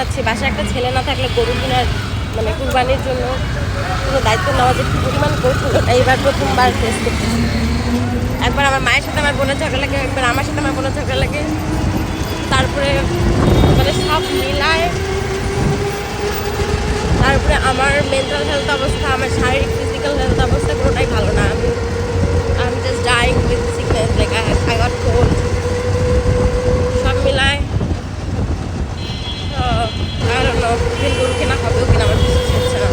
যাচ্ছি। বাসায় একটা ছেলে না থাকলে গরু কেনার মানে কুরবানির জন্য কোনো দায়িত্ব নেওয়া যে কী পরিমাণ কৌশল, এইবার প্রথমবার ফেস করতেছি। একবার আমার মায়ের সাথে আমার বোনের ঝগড়া লাগে, একবার আমার সাথে আমার বোনের ঝগড়া লাগে, তারপরে মানে সব মিলায়, তারপরে আমার মেন্টাল হেলথ অবস্থা, আমার শারীরিক ফিজিক্যাল হেলথ অবস্থা কোনোটাই ভালো না। আমি just dying with sickness, like I got cold. সব মিলায় আই ডোন্ট নো গরু কেনা হবেও কিনা আমার বিশ্বাস হচ্ছে না।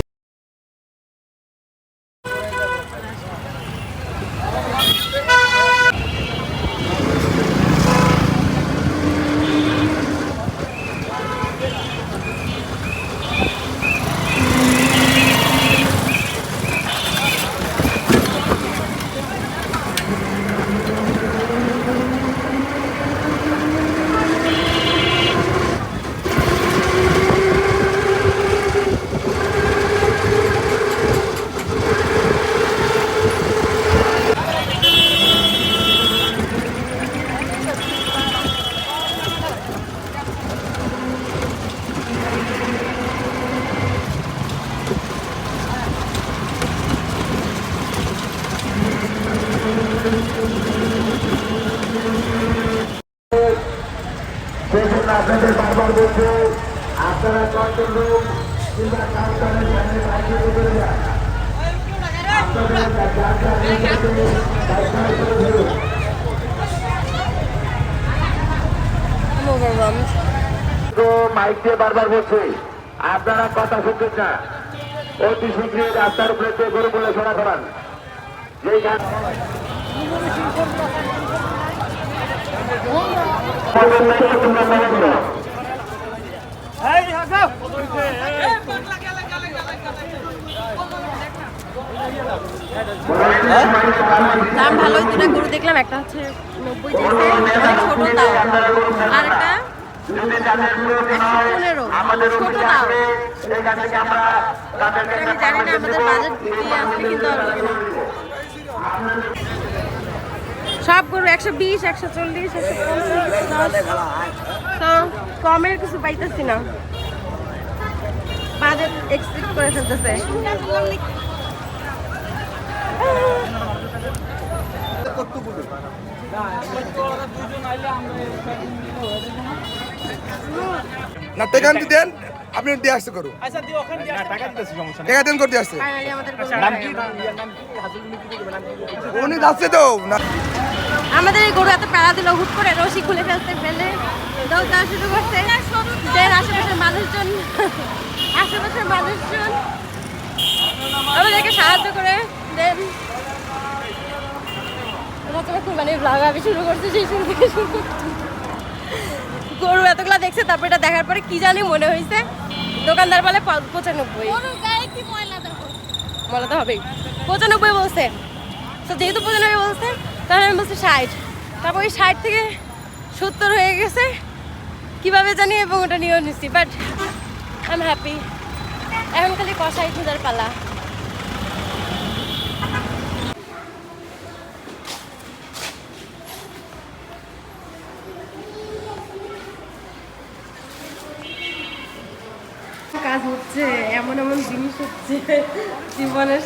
আপনাদের বারবার বলছে আপনারা কন্ট্রোল রুম কিংবা কাউন্টারের সামনে বাইরে করে যান। মাইক দিয়ে বারবার বলছে আপনারা কথা শুনছেন না, অতি শীঘ্রই রাস্তার উপরে গরু বলে শোনা করান। যেই গান দাম ভালোই, দুটা গরু দেখলাম, একটা হচ্ছে 90 চাইছে, ছোট তাও, আর একটা 115 ছোট তাও। আমি জানি না আমাদের বাজেট কি আছে, কিন্তু সব গরু 120, 140, 150, তো কমের কিছু পাইতেছি না, বাজেট এক্সিড করে ফেলতেছে। না টাকা দেন, আপনি দিয়ে আসতে করুন, টাকা দেন করতে আসছে উনি যাচ্ছে তো না। আমাদের এই গরু এত প্যারা দিল, হুট করে রশি খুলে ফেলে দৌড় দেওয়া শুরু করছে। আশেপাশের মানুষজন আমাদেরকে সাহায্য করে দেন। কুরবানির ব্লগ আমি শুরু করছি, সেই শুরু থেকে শুরু করছি। গরু এতগুলা দেখছে, তারপর এটা দেখার পরে কি জানি মনে হয়েছে, দোকানদার বলে 95, মনে তো হবেই 95 বলছে। তো যেহেতু 95 বলছে, তাহলে আমি বলছি 60, তারপর ওই 60 থেকে 70 হয়ে গেছে কিভাবে জানি, এবং ওটা নিয়েও নিচ্ছি। But I am happy. এখন খালি কষাই খোঁজার পালা। কাজ হচ্ছে, এমন এমন জিনিস হচ্ছে জীবনের।